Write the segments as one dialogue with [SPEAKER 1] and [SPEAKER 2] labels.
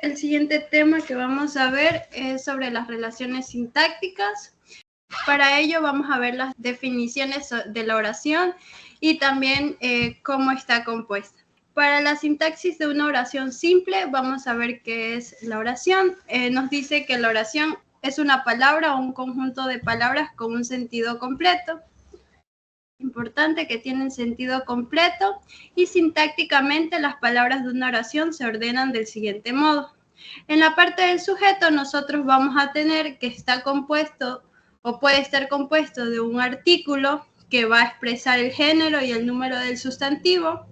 [SPEAKER 1] El siguiente tema que vamos a ver es sobre las relaciones sintácticas. Para ello vamos a ver las definiciones de la oración y también cómo está compuesta. Para la sintaxis de una oración simple, vamos a ver qué es la oración. Nos dice que la oración es una palabra o un conjunto de palabras con un sentido completo. Importante, que tienen sentido completo, y sintácticamente las palabras de una oración se ordenan del siguiente modo. En la parte del sujeto nosotros vamos a tener que está compuesto o puede estar compuesto de un artículo que va a expresar el género y el número del sustantivo,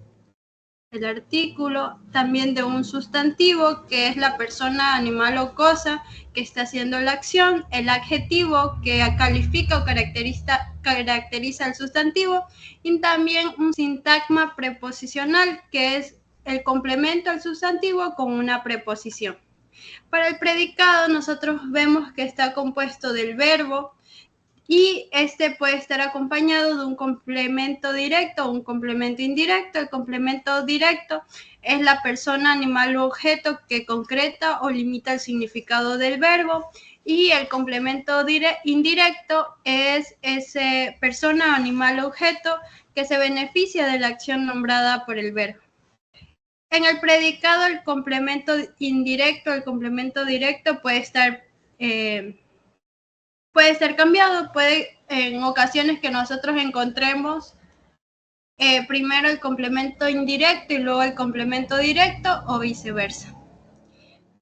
[SPEAKER 1] el artículo, también de un sustantivo que es la persona, animal o cosa que está haciendo la acción, el adjetivo que califica o caracteriza el sustantivo, y también un sintagma preposicional que es el complemento al sustantivo con una preposición. Para el predicado nosotros vemos que está compuesto del verbo, y este puede estar acompañado de un complemento directo o un complemento indirecto. El complemento directo es la persona, animal u objeto que concreta o limita el significado del verbo, y el complemento indirecto es esa persona, animal u objeto que se beneficia de la acción nombrada por el verbo. En el predicado, el complemento indirecto, el complemento directo puede estar cambiado, en ocasiones que nosotros encontremos primero el complemento indirecto y luego el complemento directo o viceversa.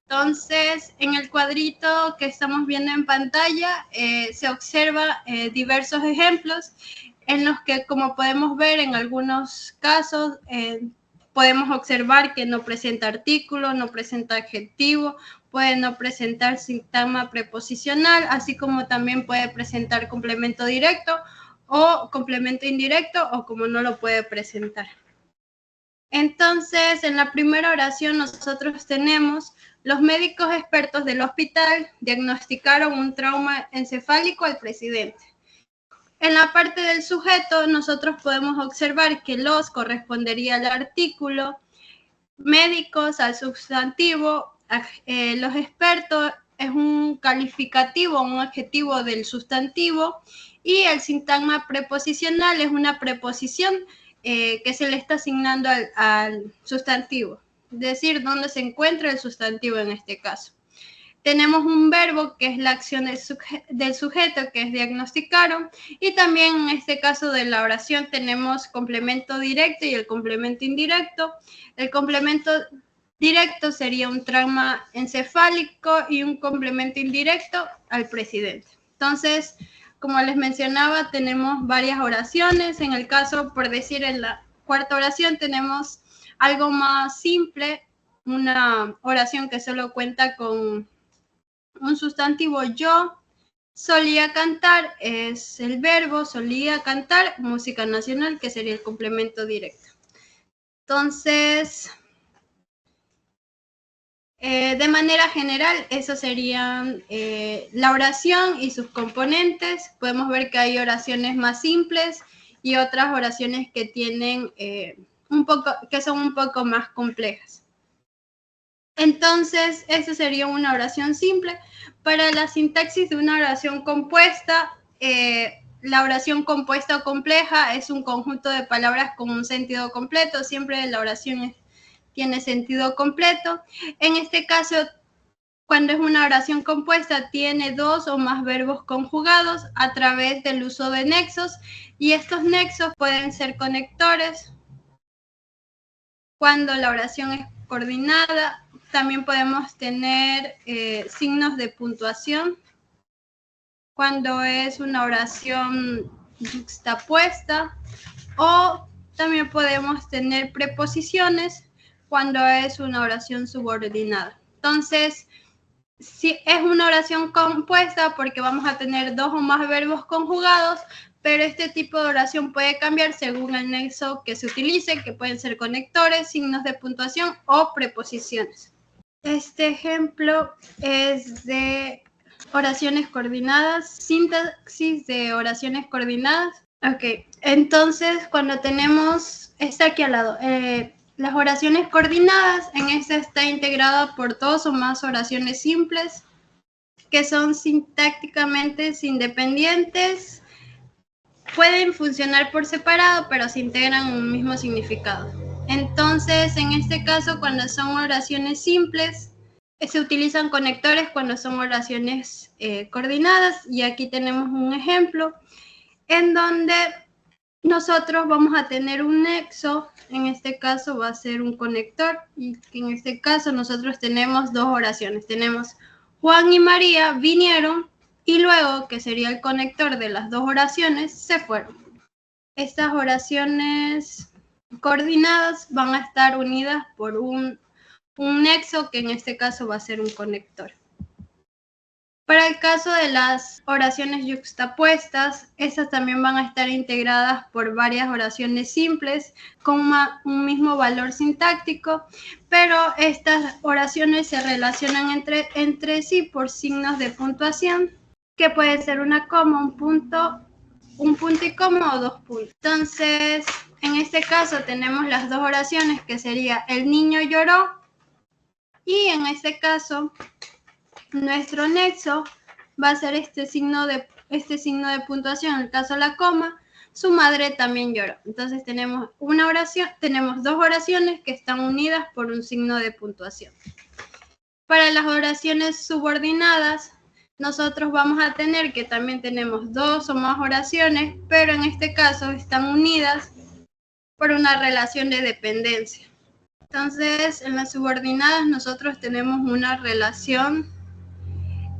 [SPEAKER 1] Entonces, en el cuadrito que estamos viendo en pantalla se observa diversos ejemplos en los que, como podemos ver, en algunos casos podemos observar que no presenta artículo, no presenta adjetivo, puede no presentar sintagma preposicional, así como también puede presentar complemento directo o complemento indirecto, o como no lo puede presentar. Entonces, en la primera oración nosotros tenemos: los médicos expertos del hospital diagnosticaron un trauma encefálico al presidente. En la parte del sujeto nosotros podemos observar que los correspondería al artículo, médicos al sustantivo, los expertos es un calificativo, un adjetivo del sustantivo, y el sintagma preposicional es una preposición que se le está asignando al sustantivo, es decir, dónde se encuentra el sustantivo en este caso. Tenemos un verbo que es la acción del sujeto, que es diagnosticaron, y también en este caso de la oración tenemos complemento directo y el complemento indirecto. El complemento directo sería un trauma encefálico y un complemento indirecto al presidente. Entonces, como les mencionaba, tenemos varias oraciones. En el caso, por decir, en la cuarta oración tenemos algo más simple, una oración que solo cuenta con un sustantivo. Yo solía cantar es el verbo, solía cantar música nacional, que sería el complemento directo. Entonces, de manera general, eso serían la oración y sus componentes. Podemos ver que hay oraciones más simples y otras oraciones que tienen que son un poco más complejas. Entonces, esa sería una oración simple. Para la sintaxis de una oración compuesta, la oración compuesta o compleja es un conjunto de palabras con un sentido completo. Siempre la oración tiene sentido completo. En este caso, cuando es una oración compuesta, tiene dos o más verbos conjugados a través del uso de nexos, y estos nexos pueden ser conectores. Cuando la oración es coordinada, también podemos tener signos de puntuación. Cuando es una oración yuxtapuesta, o también podemos tener preposiciones cuando es una oración subordinada. Entonces, si es una oración compuesta, porque vamos a tener dos o más verbos conjugados, pero este tipo de oración puede cambiar según el nexo que se utilice, que pueden ser conectores, signos de puntuación o preposiciones. Este ejemplo es de oraciones coordinadas, sintaxis de oraciones coordinadas. Ok, entonces cuando tenemos, está aquí al lado, Las oraciones coordinadas, en esta está integrada por dos o más oraciones simples que son sintácticamente independientes. Pueden funcionar por separado, pero se integran en un mismo significado. Entonces, en este caso, cuando son oraciones simples, se utilizan conectores cuando son oraciones coordinadas. Y aquí tenemos un ejemplo en donde nosotros vamos a tener un nexo. En este caso va a ser un conector. Y en este caso nosotros tenemos dos oraciones. Tenemos Juan y María vinieron y luego, que sería el conector de las dos oraciones, se fueron. Estas oraciones coordinadas van a estar unidas por un nexo, que en este caso va a ser un conector. Para el caso de las oraciones yuxtapuestas, estas también van a estar integradas por varias oraciones simples con un mismo valor sintáctico, pero estas oraciones se relacionan entre sí por signos de puntuación, que puede ser una coma, un punto y coma o dos puntos. Entonces, en este caso tenemos las dos oraciones, que sería el niño lloró, y en este caso nuestro nexo va a ser este signo de puntuación. En el caso de la coma, su madre también lloró. Entonces tenemos dos oraciones que están unidas por un signo de puntuación. Para las oraciones subordinadas, nosotros vamos a tener que también tenemos dos o más oraciones, pero en este caso están unidas por una relación de dependencia. Entonces, en las subordinadas nosotros tenemos una relación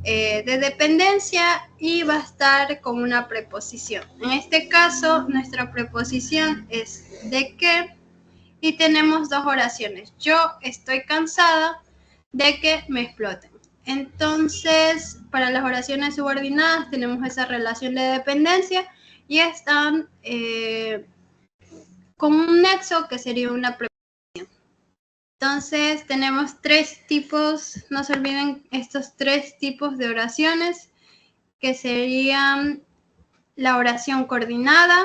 [SPEAKER 1] de dependencia y va a estar con una preposición. En este caso, nuestra preposición es de que y tenemos dos oraciones. Yo estoy cansada de que me exploten. Entonces, para las oraciones subordinadas tenemos esa relación de dependencia y están con un nexo que sería una preposición. Entonces tenemos tres tipos, no se olviden estos tres tipos de oraciones, que serían la oración coordinada,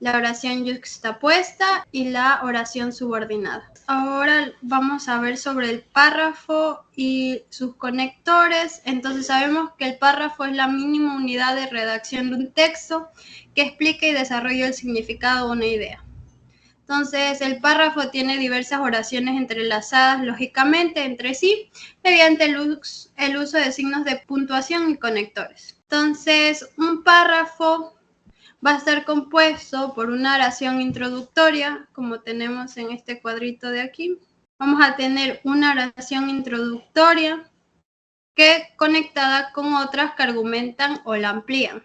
[SPEAKER 1] la oración yuxtapuesta y la oración subordinada. Ahora vamos a ver sobre el párrafo y sus conectores. Entonces sabemos que el párrafo es la mínima unidad de redacción de un texto que explica y desarrolla el significado de una idea. Entonces, el párrafo tiene diversas oraciones entrelazadas lógicamente entre sí mediante el uso de signos de puntuación y conectores. Entonces, un párrafo va a estar compuesto por una oración introductoria, como tenemos en este cuadrito de aquí. Vamos a tener una oración introductoria que conectada con otras que argumentan o la amplían.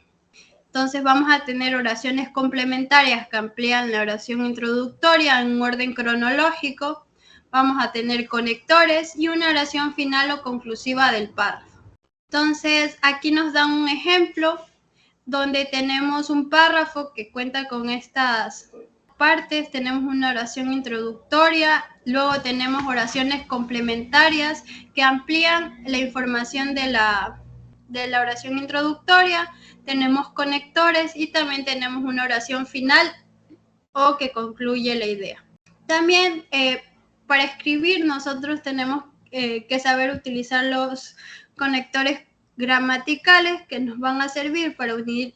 [SPEAKER 1] Entonces vamos a tener oraciones complementarias que amplían la oración introductoria en un orden cronológico. Vamos a tener conectores y una oración final o conclusiva del párrafo. Entonces aquí nos dan un ejemplo donde tenemos un párrafo que cuenta con estas partes. Tenemos una oración introductoria, luego tenemos oraciones complementarias que amplían la información de la oración introductoria, tenemos conectores y también tenemos una oración final o que concluye la idea. También para escribir nosotros tenemos que saber utilizar los conectores gramaticales que nos van a servir para unir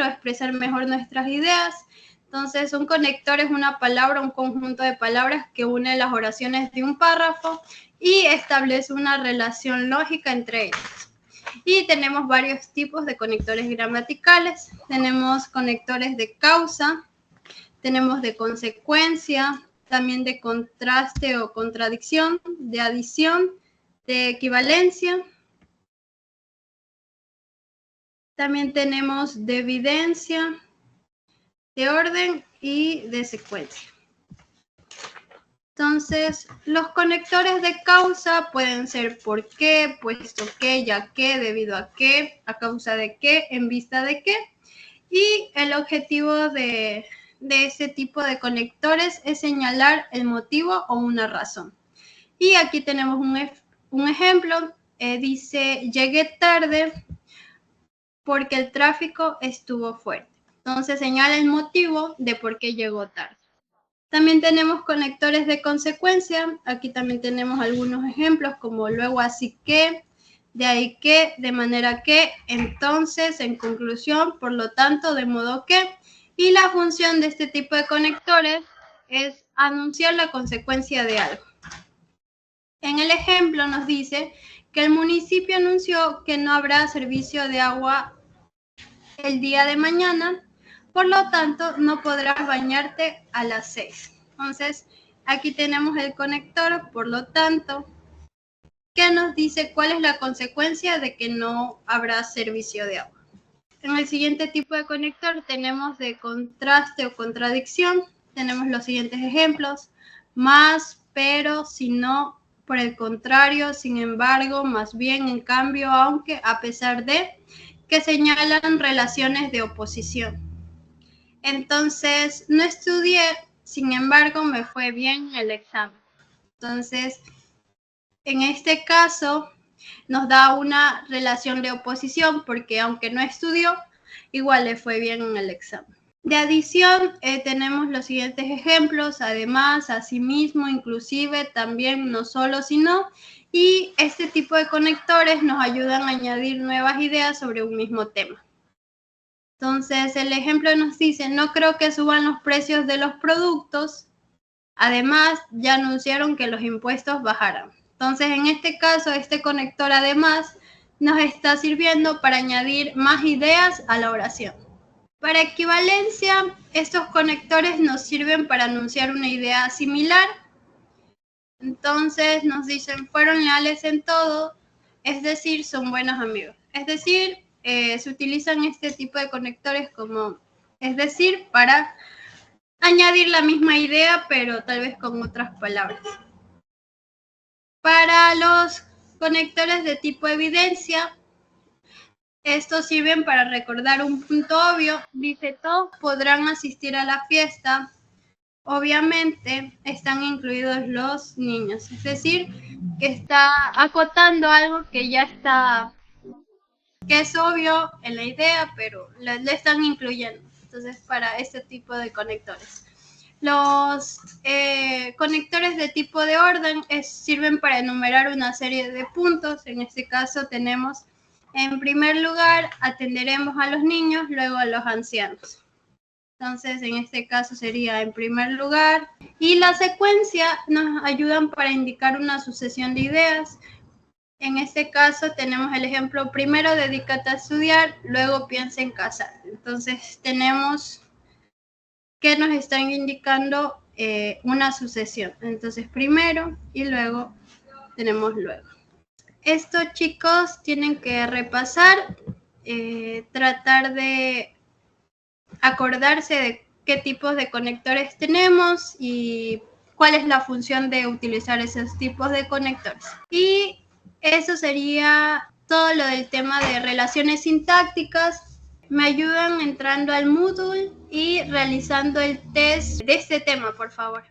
[SPEAKER 1] o expresar mejor nuestras ideas. Entonces, un conector es una palabra, un conjunto de palabras que une las oraciones de un párrafo y establece una relación lógica entre ellas. Y tenemos varios tipos de conectores gramaticales. Tenemos conectores de causa, tenemos de consecuencia, también de contraste o contradicción, de adición, de equivalencia. También tenemos de evidencia, de orden y de secuencia. Entonces, los conectores de causa pueden ser por qué, puesto que, ya que, debido a qué, a causa de qué, en vista de qué. Y el objetivo de ese tipo de conectores es señalar el motivo o una razón. Y aquí tenemos un ejemplo. Dice, llegué tarde porque el tráfico estuvo fuerte. Entonces señala el motivo de por qué llegó tarde. También tenemos conectores de consecuencia. Aquí también tenemos algunos ejemplos como luego, así que, de ahí que, de manera que, entonces, en conclusión, por lo tanto, de modo que. Y la función de este tipo de conectores es anunciar la consecuencia de algo. En el ejemplo nos dice que el municipio anunció que no habrá servicio de agua el día de mañana, por lo tanto no podrás bañarte a las 6. Entonces aquí tenemos el conector, por lo tanto, que nos dice cuál es la consecuencia de que no habrá servicio de agua. En el siguiente tipo de conector tenemos de contraste o contradicción. Tenemos los siguientes ejemplos: más, pero, si no, por el contrario, sin embargo, más bien, en cambio, aunque, a pesar de, que señalan relaciones de oposición. Entonces, no estudié, sin embargo, me fue bien el examen. Entonces, en este caso, nos da una relación de oposición porque aunque no estudió, igual le fue bien en el examen. De adición, tenemos los siguientes ejemplos: además, asimismo, inclusive, también, no solo, sino. Y este tipo de conectores nos ayudan a añadir nuevas ideas sobre un mismo tema. Entonces, el ejemplo nos dice: no creo que suban los precios de los productos. Además, ya anunciaron que los impuestos bajarán. Entonces, en este caso, este conector además nos está sirviendo para añadir más ideas a la oración. Para equivalencia, estos conectores nos sirven para anunciar una idea similar. Entonces nos dicen: fueron leales en todo, es decir, son buenos amigos. Es decir, se utilizan este tipo de conectores como es decir para añadir la misma idea, pero tal vez con otras palabras. Para los conectores de tipo evidencia, estos sirven para recordar un punto obvio. Dice: todos podrán asistir a la fiesta. Obviamente están incluidos los niños. Es decir, que está acotando algo que ya está, que es obvio en la idea, pero le están incluyendo. Entonces, para este tipo de conectores. Los conectores de tipo de orden sirven para enumerar una serie de puntos. En este caso tenemos: en primer lugar, atenderemos a los niños, luego a los ancianos. Entonces, en este caso sería en primer lugar. Y la secuencia nos ayudan para indicar una sucesión de ideas. En este caso tenemos el ejemplo: primero dedícate a estudiar, luego piensa en casar. Entonces tenemos que nos están indicando una sucesión. Entonces primero y luego tenemos luego. Esto, chicos, tienen que repasar, tratar de acordarse de qué tipos de conectores tenemos y cuál es la función de utilizar esos tipos de conectores. Y eso sería todo lo del tema de relaciones sintácticas. Me ayudan entrando al Moodle y realizando el test de este tema, por favor.